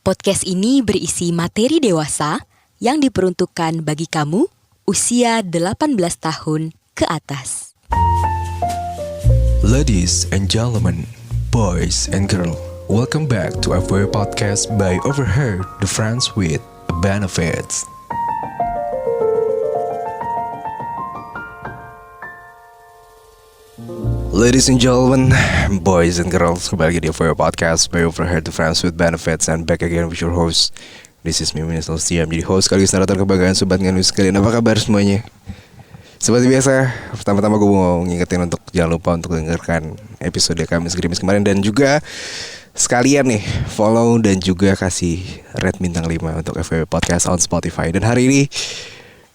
Podcast ini berisi materi dewasa yang diperuntukkan bagi kamu usia 18 tahun ke atas. Ladies and gentlemen, boys and girls, welcome back to FW Podcast by Overheard, the Friends with Benefits. Ladies and gentlemen, boys and girls, kembali lagi di FW Podcast by Overheard, the Friends with Benefits, and back again with your host. This is me, Minister Siam, jadi host sekaligus narator kebanggaan Sobat Nganus sekalian. Apa kabar semuanya? Seperti biasa, pertama-tama gue mau ngingetin untuk jangan lupa untuk dengarkan episode Kamis Gerimis kemarin. Dan juga sekalian nih follow dan juga kasih red bintang 5 untuk FW Podcast on Spotify. Dan hari ini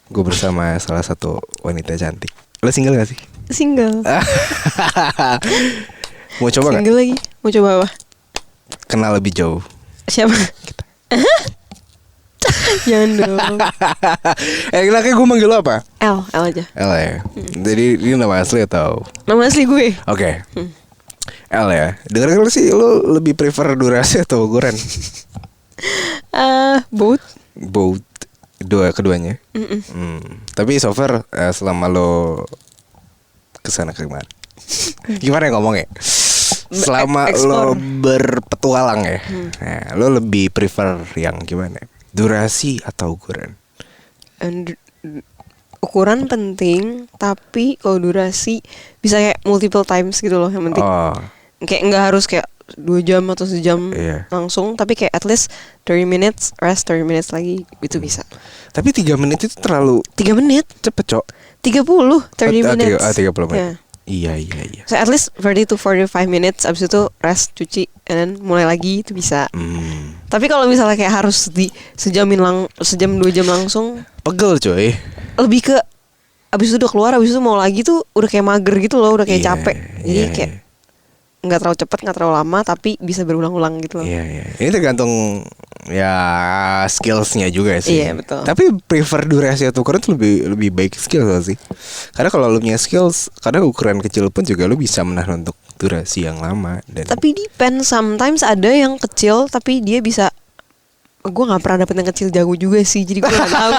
gue bersama salah satu wanita cantik. Lo single gak sih? Single. Mau coba gak? Single lagi. Mau coba apa? Kenal lebih jauh. Siapa? Jangan dong. Enaknya gue manggil lo apa? L aja. L ya. Jadi ini nama asli atau? Nama asli gue. Oke. L ya. Dengar sih lo lebih prefer durasi atau ukuran? Both. Both. Keduanya. Tapi so far selama lo kesana kemana? Gimana ya ngomongnya? Selama lo berpetualang ya, nah, lo lebih prefer yang gimana? Durasi atau ukuran? Ukuran penting, tapi kalau durasi bisa kayak multiple times gitu loh yang penting. Kayak nggak harus kayak 2 jam atau sejam langsung, tapi kayak at least 30 minutes, rest 30 minutes lagi, itu bisa. Tapi 3 menit itu terlalu 3 menit? cepet, Cok. 30 minutes. 30 menit. Yeah. Iya. So at least 30 to 45 minutes, abis itu rest, cuci, and then mulai lagi, itu bisa. Tapi kalau misalnya kayak harus sejam 2 jam langsung, pegel coy. lebih ke abis itu udah keluar, abis itu mau lagi tuh udah kayak mager gitu loh, udah kayak capek. Jadi kayak nggak terlalu cepat, nggak terlalu lama, tapi bisa berulang-ulang gitu loh. Iya. Ini tergantung ya skillsnya juga sih. Iya, betul. Tapi prefer durasi atau ukuran tuh lebih baik skill sih. Karena kalau lu punya skills, kadang ukuran kecil pun juga lu bisa menahan untuk durasi yang lama. Dan tapi depend, sometimes ada yang kecil tapi dia bisa. Gue nggak pernah dapet yang kecil jago juga sih, jadi gue nggak tahu.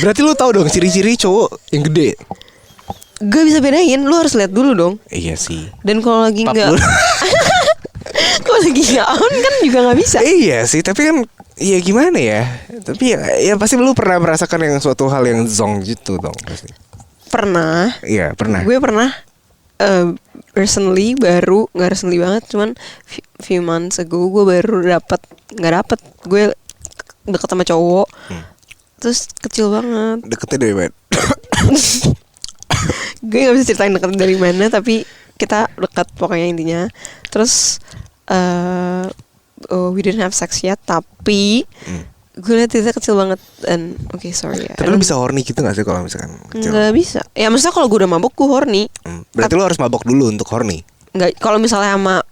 Berarti lu tahu dong ciri-ciri cowok yang gede. Gak bisa bedain, lu harus lihat dulu dong. Iya sih. Dan kalau lagi nggak, kalau lagi nggak on kan juga nggak bisa. Iya sih, tapi kan ya gimana ya? Tapi ya pasti lu pernah merasakan yang suatu hal yang zong gitu dong pasti. Pernah. Iya pernah. Gue pernah. Recently baru, nggak recently banget, cuman few months ago gue baru nggak dapet. Gue deket sama cowok, terus kecil banget. Deketnya dari mana? Gue nggak bisa ceritain deket dari mana, tapi kita dekat pokoknya intinya. Terus we didn't have sex yet, tapi gue liat dia kecil banget. Dan sorry ya. Tapi lu bisa horny gitu gak sih kalau misalkan kecil? Nggak bisa. Ya maksudnya kalau gue udah mabok gue horny. Berarti lu harus mabok dulu untuk horny? Nggak, kalau misalnya sama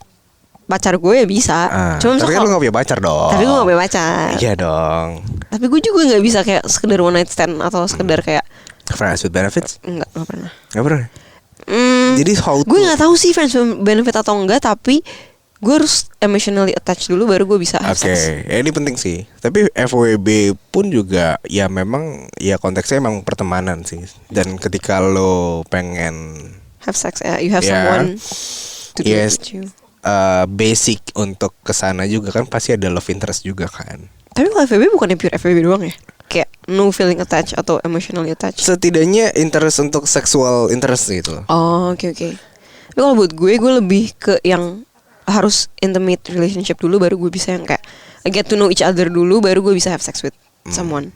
pacar gue ya bisa. Cuma tapi kan lu gak punya pacar dong. Tapi gue gak punya pacar. Iya dong. Tapi gue juga gak bisa kayak sekedar one night stand atau sekedar kayak Friends with Benefits? Gak pernah. Gak pernah? Jadi gue gak tahu sih friends with benefit atau enggak, tapi gue harus emotionally attached dulu baru gue bisa have sex. Ini penting sih. Tapi FWB pun juga ya memang ya konteksnya emang pertemanan sih. Dan ketika lo pengen have sex, you have someone to do it with you. Basic untuk kesana juga kan pasti ada love interest juga kan. Tapi kalau FWB bukannya pure FWB doang ya? Kayak no feeling attached atau emotionally attached. Setidaknya interest untuk sexual interest gitu. Oh, oke. Tapi kalau buat gue lebih ke yang harus intimate relationship dulu, baru gue bisa yang kayak get to know each other dulu, baru gue bisa have sex with someone.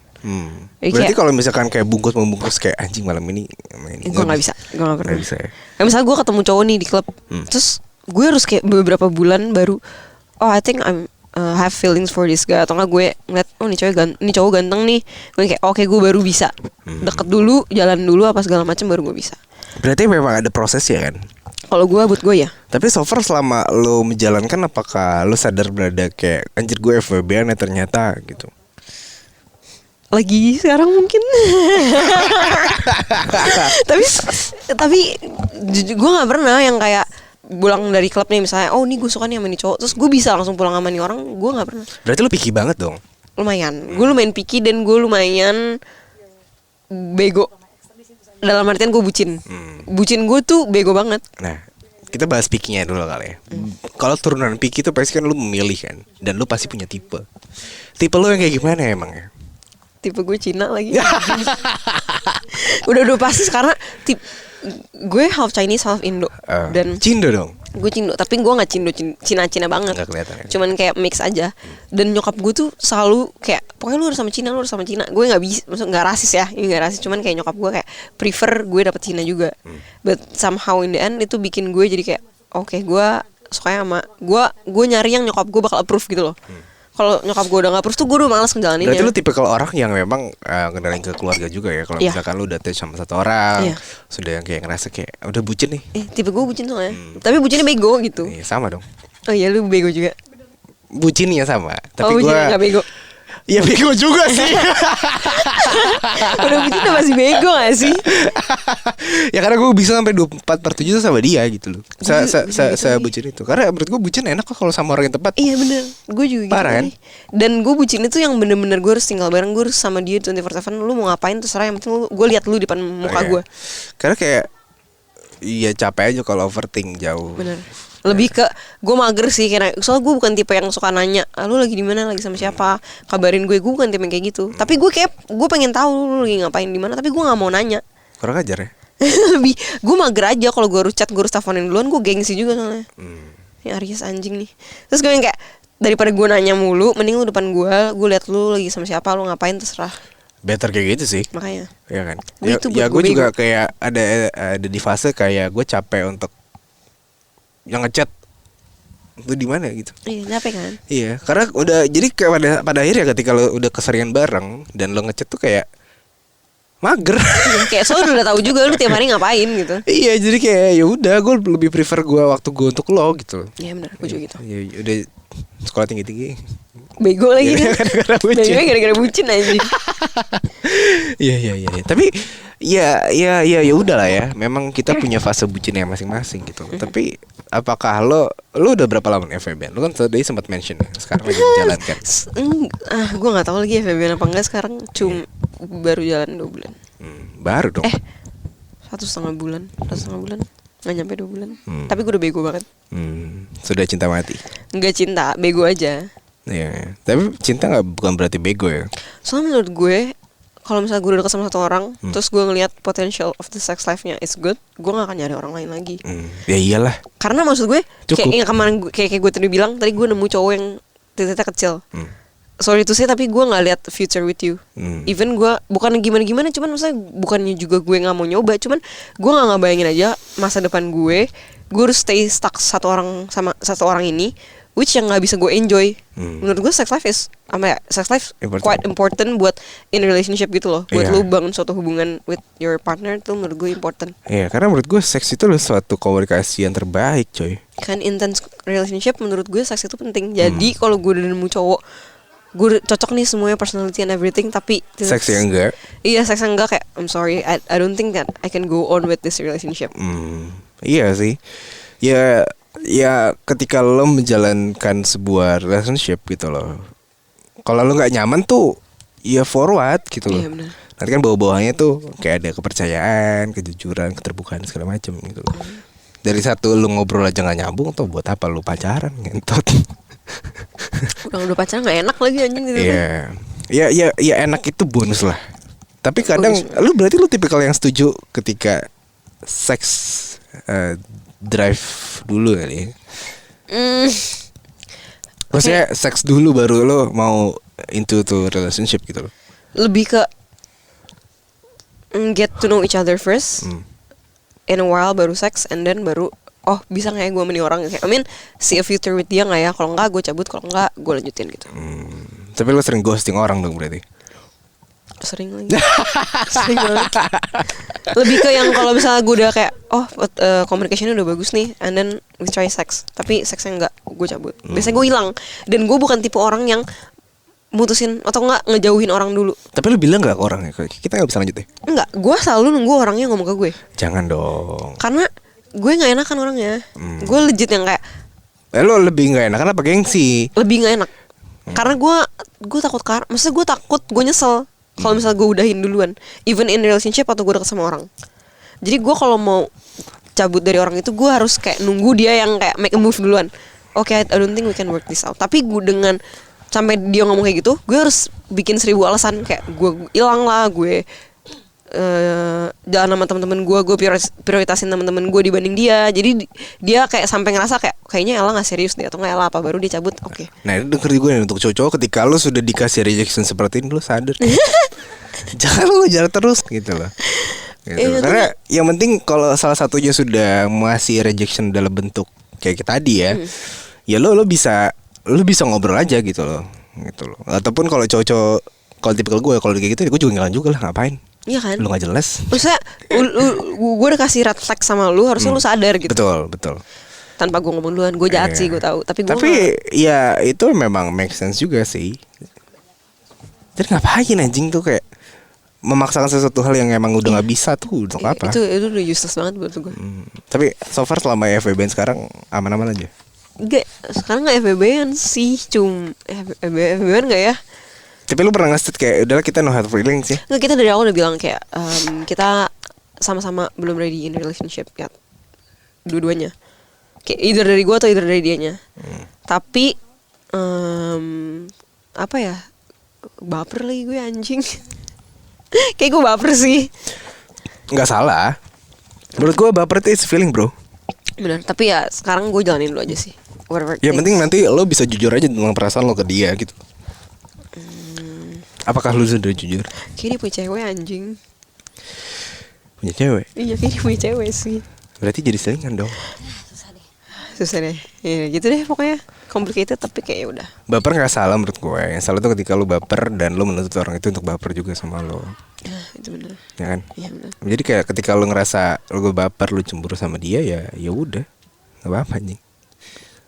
Berarti kalau misalkan kayak membungkus kayak anjing malam ini gue nggak bisa. Gue nggak pernah. Bisa ya? Kayak misalnya gue ketemu cowok nih di klub, terus gue harus kayak beberapa bulan baru I think I'm have feelings for this guy, atau nggak gue ngeliat ini cowok ganteng nih, gue kayak oke, gue baru bisa deket dulu, jalan dulu apa segala macam, baru gue bisa. Berarti memang ada prosesnya kan? Kalau gue buat gue ya. Tapi so far selama lo menjalankan, apakah lo sadar berada kayak anjir gue FWB-an ya ternyata gitu? Lagi sekarang mungkin. tapi gue nggak pernah yang kayak pulang dari klub nih misalnya, oh nih gue suka nih sama nih cowok, terus gue bisa langsung pulang sama nih orang, gue nggak pernah. Berarti lu picky banget dong. Lumayan, gue lumayan picky dan gue lumayan bego. Dalam artian gue bucin. Bucin gue tuh bego banget. Nah, kita bahas picky-nya dulu kali ya. Kalau turunan picky itu pasti kan lu memilih kan, dan lu pasti punya tipe. Tipe lu yang kayak gimana emang ya? Tipe gue Cina lagi. udah pasti karena gue half Chinese half Indo. Dan Cindo dong. gue Cindo, tapi gue nggak Cina banget. Nggak kelihatan ya? Cuman kayak mix aja. Dan nyokap gue tuh selalu kayak pokoknya lu harus sama Cina, lu harus sama Cina. Gue nggak bisa, maksud nggak rasis ya, ini nggak rasis. Cuman kayak nyokap gue kayak prefer gue dapet Cina juga. But somehow in the end itu bikin gue jadi kayak oke, gue sukanya sama gue nyari yang nyokap gue bakal approve gitu loh. Kalau nyokap gue udah gak approve tuh gue udah malas ngejalaninnya. Berarti lu tipe kalau orang yang memang ngenalin ke keluarga juga ya. Kalau misalkan lu udah touch sama satu orang, sudah yang kayak ngerasa kayak udah bucin nih. Tipe gue bucin soalnya. Tapi bucinnya bego gitu. Iya, sama dong. Oh iya, lu bego juga. Bucinnya sama. Tapi bucinnya gak bego. Iya bego juga sih. Udah bucin udah masih bego gak sih? Ya karena gue bisa sampai 24/7 tuh sama dia gitu loh. Saya bucin itu. Karena menurut gue bucin enak kok kalau sama orang yang tepat. Iya bener. Gue juga gitu. Parah kan? Dan gue bucin itu yang bener-bener gue harus tinggal bareng, gue harus sama dia 24/7. Lu mau ngapain terserah, yang penting gue lihat lu di depan muka gue. Karena kayak iya capek aja kalau overthink jauh. Bener. Lebih ke gue mager sih, karena soalnya gue bukan tipe yang suka nanya, lu lagi di mana, lagi sama siapa, kabarin gue bukan tipe yang kayak gitu. Tapi gue kayak gue pengen tahu lu lagi ngapain di mana, tapi gue nggak mau nanya. Kurang ajar ya. Lebih gue mager aja kalau gue harus chat, gue harus teleponin duluan, gue gengsi juga soalnya. Ya Aries anjing nih. Terus gue yang kayak daripada gue nanya mulu, mending lu depan gue liat lu lagi sama siapa, lu ngapain terserah. Better kayak gitu sih. Makanya. Iya kan. Ya gue juga kayak ada di fase kayak gue capek untuk yang ngechat itu di mana gitu. Iya, capek kan? Iya, karena udah jadi kayak pada akhirnya ketika lo udah keseringan bareng dan lo ngechat tuh kayak mager. Iya, kayak soalnya udah tahu juga lu tiap hari ngapain gitu. Iya, jadi kayak ya udah gue lebih prefer waktu gue untuk lo gitu. Iya benar, gue juga gitu. Ya udah sekolah tinggi-tinggi. Bego lagi kan. Gara-gara bucin. Bego gara-gara bucin aja. Iya. Tapi ya udahlah ya. Memang kita punya fase bucinnya masing-masing gitu. Tapi apakah lo udah berapa lama nih FVB? Lo kan tadi sempat mention ya, sekarang lagi menjalankan. Gue nggak tahu lagi FVB apa enggak sekarang. Baru jalan 2 bulan. Baru dong. 1,5 bulan. 1,5 bulan. Nggak nyampe 2 bulan. Tapi gue udah bego banget. Sudah cinta mati. Nggak cinta, bego aja. Iya, tapi cinta bukan berarti bego ya. Soalnya menurut gue, kalau misalnya gue udah dekat sama satu orang, terus gue ngelihat potential of the sex life-nya is good, gue gak akan nyari orang lain lagi. Ya iyalah. Karena maksud gue, Cukup. kayak yang kemarin kayak gue tadi bilang, tadi gue nemu cowok yang titiknya kecil. Sorry to say, tapi gue gak lihat future with you. Even gue bukan gimana-gimana, cuman maksudnya bukannya juga gue gak mau nyoba, cuman gue gak ngebayangin aja masa depan gue harus stay stuck satu orang ini, which yang nggak bisa gue enjoy. Menurut gue sex life quite important buat in relationship gitu loh. Buat lu bangun suatu hubungan with your partner tuh menurut gue important. Iya, karena menurut gue seks itu loh suatu komunikasi yang terbaik, coy. Kan intense relationship menurut gue seks itu penting. Jadi kalau gue udah nemu cowok, gue cocok nih semuanya, personality and everything, tapi seks yang enggak. Iya, seks yang enggak, kayak I'm sorry, I don't think that I can go on with this relationship. Iya sih. Ya ketika lo menjalankan sebuah relationship gitu loh, kalau lo nggak nyaman tuh ya forward gitu loh. Iya, benar. Nanti kan bawah-bawahnya tuh kayak ada kepercayaan, kejujuran, keterbukaan segala macam gitu loh. Dari satu lo ngobrol aja nggak nyambung tuh buat apa lo pacaran, ngentot. Udah pacaran nggak enak lagi anjing gitu. Iya. Ya enak itu bonus lah. Tapi kadang lo berarti lo tipikal yang setuju ketika seks drive dulu kali ya. Maksudnya seks dulu baru lo mau into relationship gitu loh. Lebih ke get to know each other first. In a while baru seks, and then baru bisa nggak ya gue sama nih orang. I mean, see a future with dia nggak ya? Kalau nggak gue cabut, kalau nggak gue lanjutin gitu. Tapi lo sering ghosting orang dong berarti? Sering lagi. Sering banget. Lebih ke yang kalau misalnya gue udah kayak communication-nya udah bagus nih, and then we try sex, tapi seksnya enggak, gue cabut. Biasanya gue hilang. Dan gue bukan tipe orang yang mutusin atau enggak ngejauhin orang dulu. Tapi lu bilang gak ke orangnya, kita gak bisa lanjut deh? Enggak, gue selalu nunggu orangnya ngomong ke gue. Jangan dong. Karena gue nggak enakan orangnya. Gue legit yang kayak Lo lebih nggak enak apa gengsi? lebih nggak enak. Karena gue takut maksudnya gue takut gue nyesel kalau misalnya gue udahin duluan, even in relationship atau gue deket sama orang. Jadi gue kalau mau cabut dari orang itu gue harus kayak nunggu dia yang kayak make a move duluan. Oke, I don't think we can work this out. Tapi gue dengan sampai dia ngomong kayak gitu, gue harus bikin 1000 alasan kayak gue hilang lah, gue jalan sama teman-teman gue prioritasin teman-teman gue dibanding dia. Jadi dia kayak sampai ngerasa kayaknya Ella nggak serius deh atau nggak Ella apa, baru dia cabut. Oke. Nah itu denger gue nih, untuk cowok-cowok ketika lo sudah dikasih rejection seperti ini lo sadar. Jangan lo jalan terus gitu loh. Gitu. Karena yang penting kalau salah satunya sudah masih rejection dalam bentuk kayak tadi ya, ya lo bisa ngobrol aja gitu loh. Ataupun kalau cowok-cowok, kalau tipikal gue kalau kayak gitu gue juga ngilang juga lah, ngapain? Iya kan? Lu gak jelas. Maksudnya gue udah kasih red flag sama lu, harusnya lu sadar gitu. Betul. Tanpa gue ngomong duluan, gue jahat sih, gue tahu. Tapi ya itu memang make sense juga sih. Jadi ngapain anjing tuh kayak memaksakan sesuatu hal yang emang udah nggak bisa tuh untuk apa? Itu udah useless banget buat gue. Tapi so far selama FWB sekarang aman-aman aja. Enggak, sekarang nggak FBB-an sih, FBB-an nggak ya? Tapi lu pernah nge-state kayak udahlah kita no hard feelings ya? Nggak, kita dari awal udah bilang kayak kita sama-sama belum ready in relationship ya, dua-duanya. Kayak either dari gue atau either dari dianya. Tapi apa ya? Baper lagi gue anjing. Kayak gue baper sih. Nggak salah. Menurut gue baper itu is feeling bro. Benar, tapi ya sekarang gue jalanin dulu aja sih. Ya penting nanti lo bisa jujur aja tentang perasaan lo ke dia gitu. Apakah lu sudah jujur? Kayaknya dia punya cewek anjing. Punya cewek? Iya, kayaknya dia punya cewek sih. Berarti jadi selingan dong. Susah deh. Ya gitu deh pokoknya. Complicated tapi kayak udah. Baper gak salah menurut gue. Yang salah tuh ketika lu baper dan lu menuntut orang itu untuk baper juga sama lo. Itu benar. Ya kan? Iya benar. Jadi kayak ketika lu ngerasa lu baper, lu cemburu sama dia, ya udah. Gak apa-apa anjing.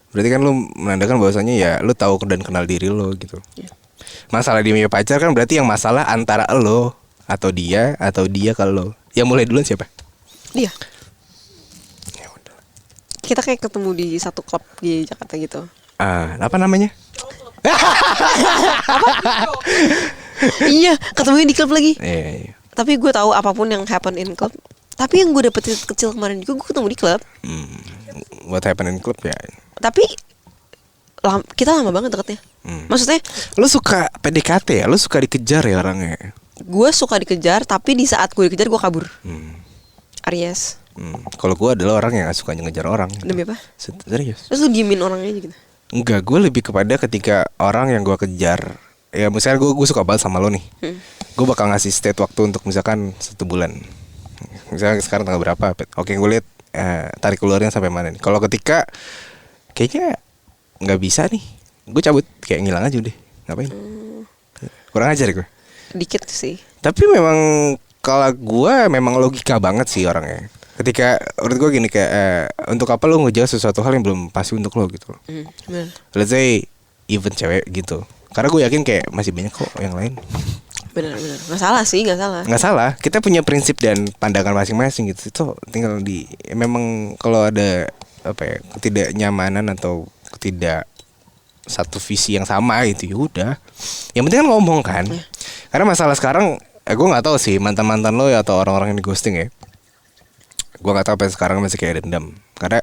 Berarti kan lu menandakan bahwasanya ya lu tahu dan kenal diri lo gitu. Yeah. Masalah dia punya pacar kan berarti yang masalah antara lo atau dia ke lo. Yang mulai duluan siapa? Dia. Ya udah. Kita kayak ketemu di satu klub di Jakarta gitu. Apa namanya? Iya, ketemunya di klub lagi. Iya. Tapi gue tahu apapun yang happen in club. Tapi yang gue dapet kecil kemarin juga gue ketemu di klub. What happened in club ya? Tapi kita lama banget deketnya. Maksudnya lu suka PDKT ya? Lu suka dikejar ya orangnya? gue suka dikejar, tapi di saat gue dikejar gue kabur. Aries. Kalau gue adalah orang yang gak suka ngejar orang gitu. Demi apa? Serius? Terus lu diemin orangnya aja gitu? Enggak, gue lebih kepada ketika orang yang gue kejar. Ya misalnya gue suka banget sama lo nih. Gue bakal ngasih state waktu untuk misalkan 1 bulan. Misalnya sekarang tanggal berapa? Oke, gue lihat tarik keluarnya sampai mana nih. Kalau ketika kayaknya nggak bisa nih, gue cabut, kayak ngilang aja udah. Ngapain? Kurang ajar gue. Dikit sih. Tapi memang kalau gue memang logika banget sih orangnya. Ketika menurut gue gini kayak untuk apa lo ngejaga sesuatu hal yang belum pasti untuk lo gitu. Bener. Let's say even cewek gitu. Karena gue yakin kayak masih banyak kok yang lain. Bener. Nggak salah sih, nggak salah. Nggak salah. Kita punya prinsip dan pandangan masing-masing gitu. Itu tinggal di memang kalau ada apa ya, ketidaknyamanan atau ketidak satu visi yang sama gitu, ya udah. Yang penting kan ngomong kan. Karena masalah sekarang gue nggak tahu sih mantan-mantan lo ya atau orang-orang yang di ghosting ya. Gue nggak tahu apa sekarang masih kayak dendam. Karena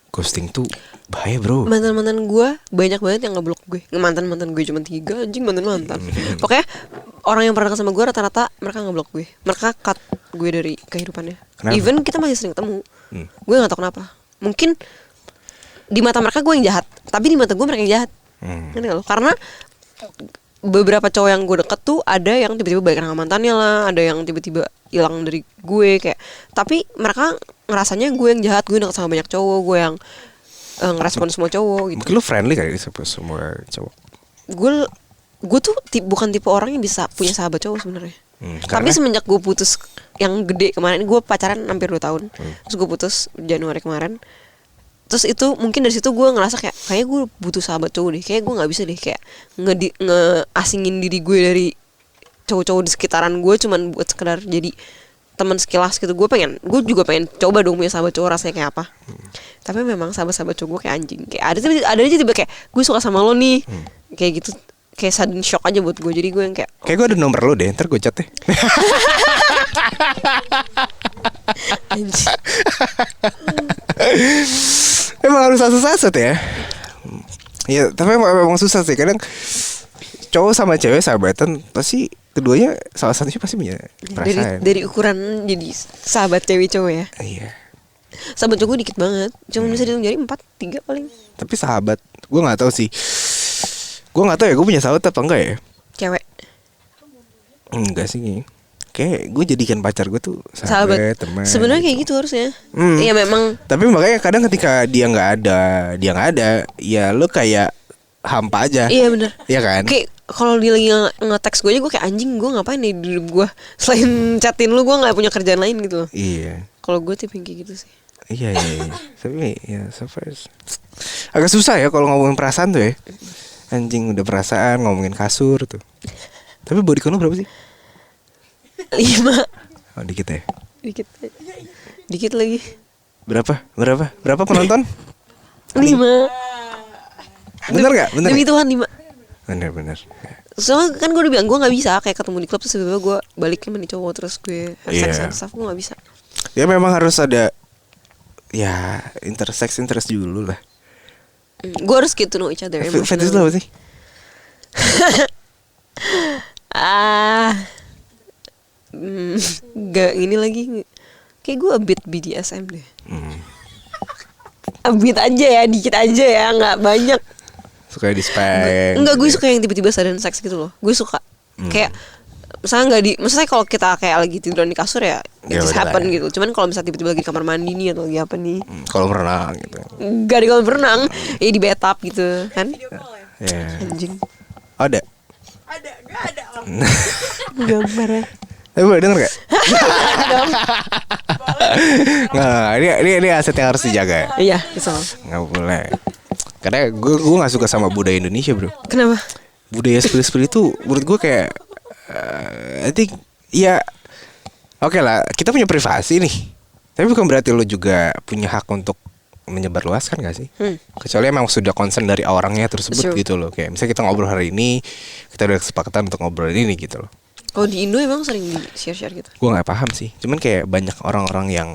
ghosting tuh bahaya bro. Mantan-mantan gue banyak banget yang ngeblok gue. Mantan-mantan gue cuma 3 anjing mantan-mantan. Pokoknya orang yang pernah dekat sama gue rata-rata mereka ngeblok gue. Mereka cut gue dari kehidupannya. Kenapa? Even kita masih sering ketemu. Gue nggak tahu kenapa. Mungkin di mata mereka gue yang jahat, tapi di mata gue mereka yang jahat. Ngerti gak lo? Karena beberapa cowok yang gue deket tuh ada yang tiba-tiba balikan sama mantannya lah, ada yang tiba-tiba hilang dari gue kayak. Tapi mereka ngerasanya gue yang jahat, gue deket sama banyak cowok, gue yang ngerespon semua cowok gitu. Mungkin lo friendly kali semua cowok. Gue tuh bukan tipe orang yang bisa punya sahabat cowok sebenarnya. Tapi semenjak gue putus yang gede kemarin, gue pacaran hampir 2 tahun. Terus gue putus Januari kemarin. Terus itu mungkin dari situ gue ngerasa kayak gue butuh sahabat cowok deh. Kayak gue nggak bisa deh kayak ngeasingin diri gue dari cowok-cowok di sekitaran gue cuman buat sekedar jadi teman sekilas gitu. Gue juga pengen coba dong punya sahabat cowok rasanya kayak apa. Tapi memang sahabat cowok gue kayak anjing. Kayak ada aja tiba kayak gue suka sama lo nih. Kayak gitu, kayak sudden shock aja buat gue. Jadi gue yang kayak gue ada nomor lo deh, ntar gue chat deh. Emang harus asal-asal ya. Ya tapi memang susah sih. Kadang cowok sama cewek sahabatan pasti keduanya salah satunya pasti punya perasaan. Dari ukuran jadi sahabat cewek cowok ya. Iya. Sahabat cowok dikit banget. Cuma bisa dihitung jari 4, 3 paling. Tapi sahabat, gue nggak tahu sih. Gue nggak tahu ya gue punya sahabat apa enggak ya. Cewek. Enggak sih. Kayak gue jadikan pacar gue tuh sahabat teman. Sebenarnya kayak gitu harusnya. Iya memang. Tapi makanya kadang ketika dia nggak ada, ya lo kayak hampa aja. Iya benar. Iya kan? Kayak kalau dia lagi nge-text gue aja gue kayak anjing, gue ngapain nih di hidup gue selain chatin lu, gue nggak punya kerjaan lain gitu. Iya. Kalau gue tipe yang kayak gitu sih. Iya. Tapi ya so far agak susah ya kalau ngomongin perasaan tuh ya. Anjing udah perasaan ngomongin kasur tuh. Tapi body count lo berapa sih? 5. Oh dikit ya. Dikit lagi. Berapa penonton? 5. Bener nggak? Demi Tuhan 5. Bener. Soalnya kan gue udah bilang gue nggak bisa kayak ketemu di klub terus tiba-tiba gue balik sama nih cowok terus gue seks and stuff, gue nggak bisa. Ya memang harus ada ya intersex dulu lah. Gue harus get to know each other. Fetish lo apa sih? Gak ini lagi. Kayak gue a bit BDSM deh. A bit aja ya, dikit aja ya, nggak banyak. Suka di spank. Enggak, gue suka yang tiba-tiba sudden sex gitu loh. Gue suka kayak misalnya maksudnya kalau kita kayak lagi tiduran di kasur ya it just happen gitu. Cuman kalau misalnya tiba-tiba lagi di kamar mandi nih atau lagi apa nih, kolam renang gitu. Enggak di kolam renang, ya di bathtub gitu kan. Iya. Anjing. Ada. Gak ada. Gambar ya. Tapi boleh denger gak? Nggak, ini aset yang harus dijaga. Iya, bisa. Nggak boleh. Karena gue nggak suka sama budaya Indonesia bro. Kenapa? Budaya seperti itu menurut gue kayak I think ya oke lah, kita punya privasi nih. Tapi bukan berarti lo juga punya hak untuk menyebarluaskan gak sih? Kecuali emang sudah concern dari orangnya tersebut gitu loh. Kayak misalnya kita ngobrol hari ini, kita udah kesepakatan untuk ngobrol ini gitu loh. Kalau di Indo emang sering di share-share gitu. Gue nggak paham sih. Cuman kayak banyak orang-orang yang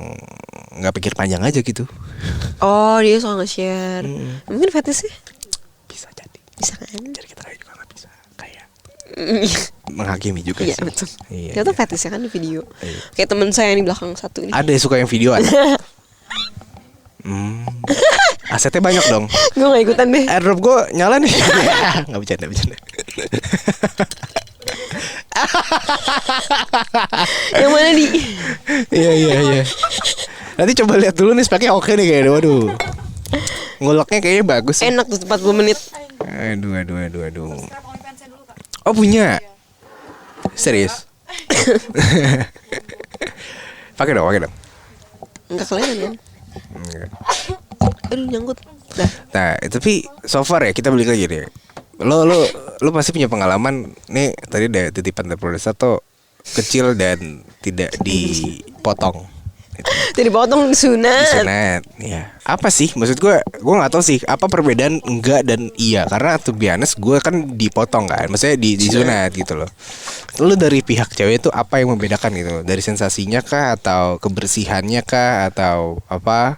nggak pikir panjang aja gitu. Oh, dia suka nge-share. Mungkin fetish sih. Bisa jadi. Bisa kan? Jadi kita juga nggak bisa kayak menghakimi juga Iya sih. betul. Iya. Kita tuh fetish ya kan di video. Iya. Kayak temen saya yang di belakang satu ini. Ada yang suka yang videoan. Asetnya banyak dong. Gue gak ikutan deh. Airdrop gue nyala nih. Nggak bercanda. Yang mana di? Iya. Nanti coba lihat dulu nih speknya oke nih kayaknya. Waduh. Nguleknya kayaknya bagus. Enak tuh 40 menit. Aduh. Oh punya. Serius? Pakai dong. Enggak kelihatan kan? Enggak. Aduh nyangkut. Dah. Nah, tapi so far ya kita balik lagi deh. Lo pasti punya pengalaman nih tadi dari titipan dari produser tuh kecil dan tidak dipotong. Jadi potong sunat. Disunat, ya. Apa sih? Maksud gue nggak tahu sih apa perbedaan enggak dan iya. Karena to be honest, gue kan dipotong kan, maksudnya disunat gitu loh. Lo dari pihak cewek itu apa yang membedakan gitu? Dari sensasinya kah atau kebersihannya kah atau apa?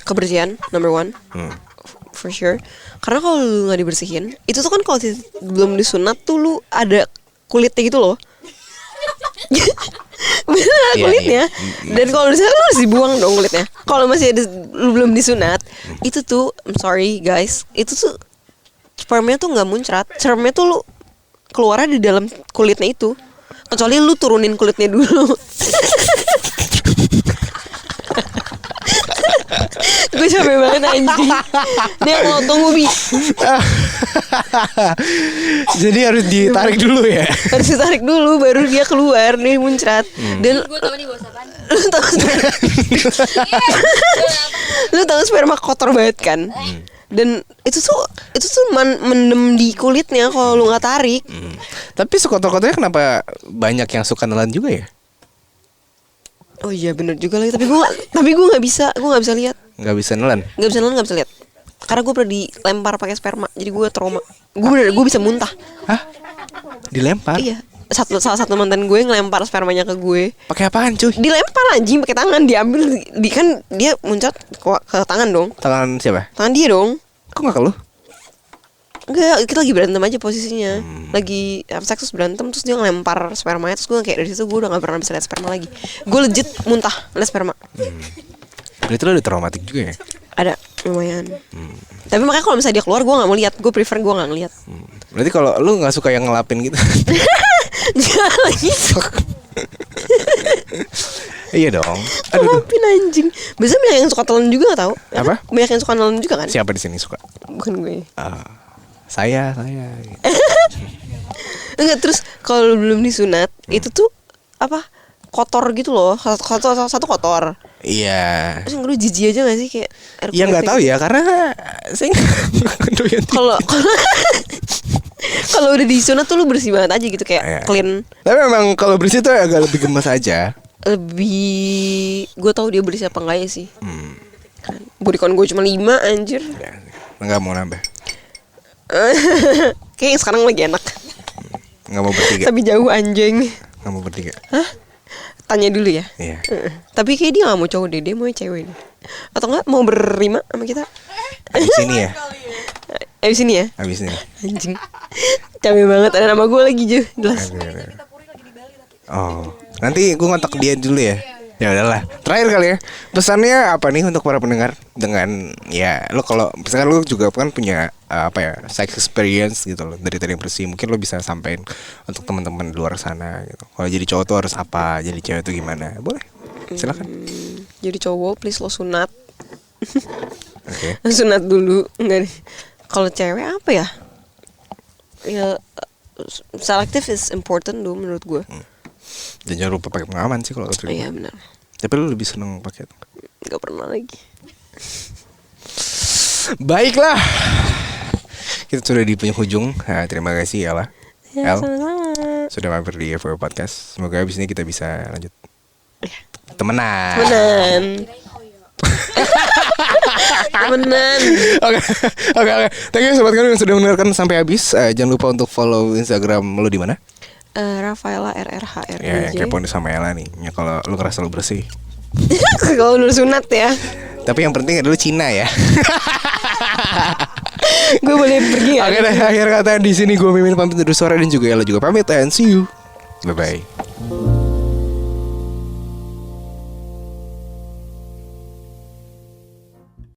Kebersihan number 1 for sure. Karena kalau lu nggak dibersihin, itu tuh kan kalau belum disunat tuh lu ada kulitnya gitu loh. Bener kulitnya. Dan kalau misalnya lu harus dibuang dong kulitnya. Kalau masih ada lu belum disunat, itu tuh I'm sorry guys, itu tuh spermnya tuh nggak muncrat. Spermnya tuh lu keluarnya di dalam kulitnya itu. Kecuali lu turunin kulitnya dulu. Gue capek banget anjing. Dia ngelotong Ubi. Jadi harus ditarik dulu ya. Harus ditarik dulu baru dia keluar nih muncrat. Dan Gue tau nih bos apaan. lu tahu sperma kotor banget kan? Dan itu tuh mendem di kulitnya kalau lu nggak tarik. Tapi sekotor-kotornya kenapa banyak yang suka nelan juga ya? Oh iya bener juga lagi. Tapi gue nggak bisa lihat. Nggak bisa nelan. Nggak bisa lihat. Karena gue pernah dilempar pakai sperma. Jadi gue trauma. Gue bisa muntah. Hah? Dilempar? Iya. Salah satu mantan gue ngelempar spermanya ke gue. Pakai apaan cuy? Dilempar anjing pakai tangan, diambil kan dia muncrat ke tangan dong. Tangan siapa? Tangan dia dong. Kok nggak ke lu? Enggak, kita lagi berantem aja posisinya. Lagi seks berantem terus dia ngelempar spermanya, terus gue kayak dari situ gue udah gak pernah bisa lihat sperma lagi. Gue legit muntah lihat sperma. Berarti lo udah traumatik juga ya? Ada lumayan. Tapi makanya kalau misalnya dia keluar gue gak mau lihat, gue prefer gue gak ngeliat. Berarti kalau lu nggak suka yang ngelapin gitu? Jangan lagi. Iya dong. Aduh. Ngelapin anjing. Biasanya banyak yang suka telan juga gak tau? Apa? Banyak yang suka telan juga kan? Siapa di sini suka? Bukan gue. Saya. Enggak, terus kalau belum disunat itu tuh apa? Kotor gitu loh. Satu kotor. Iya. Terus lu jijik aja gak sih kayak air Ya nggak kulit tahu gitu? ya karena saya nggak doyan. Kalau udah disunat tuh lu bersih banget aja gitu kayak Iya. clean. Tapi memang kalau bersih tuh agak lebih gemes aja. Lebih gue tahu dia bersih apa enggak ya sih. Kan bodycon gue cuma 5 anjir. Ya, nggak mau nambah. Kayaknya sekarang lagi enak. Nggak mau bertiga. Tapi jauh anjing. Nggak mau bertiga. Hah? Tanya dulu ya. Iya. Tapi kayak dia gak mau cowok deh, dia mau cewek nih. Atau enggak mau berlima sama kita. Abis ini ya. Abis ini ya. Abis ini. Anjing. Capek banget ada nama gue lagi Jo. Jelas. Oh, nanti gue ngontak dia dulu ya. Ya udahlah. Terakhir kali ya. Pesannya apa nih untuk para pendengar dengan ya lo kalau misalkan lo juga kan punya apa ya sex experience gitu loh dari tadi yang bersih, mungkin lo bisa sampein untuk teman-teman di luar sana gitu. Kalau jadi cowok tuh harus apa, jadi cewek tuh gimana? Boleh. Silakan. Jadi cowok please lo sunat. Oke. Sunat dulu. Enggak deh. Kalau cewek apa ya? Ya selektif is important dulu menurut gue. Dan jangan lupa pakai pengaman sih kalau Oh, iya benar. Tapi lo lebih seneng pakai itu. Gak pernah lagi. Baiklah. Kita sudah di penghujung. Nah, terima kasih ya lah. Ya, El sama-sama. sudah mampir di FW Podcast. Semoga abis ini kita bisa lanjut temenan. Temenan. Temenan. Oke. Thank you sobat kami yang sudah mendengarkan sampai habis. Jangan lupa untuk follow Instagram lo di mana? Rafaela RRHR. Ya, yang kepoin sama Ella nih. Ya kalau lo ngerasa lo bersih. Kalau udah sunat ya. Tapi yang penting adalah Cina ya. Gue boleh pergi. Oke deh, akhir kata di sini gue Mimin pamit undur suara dan juga Ella juga pamit and see you. Bye bye.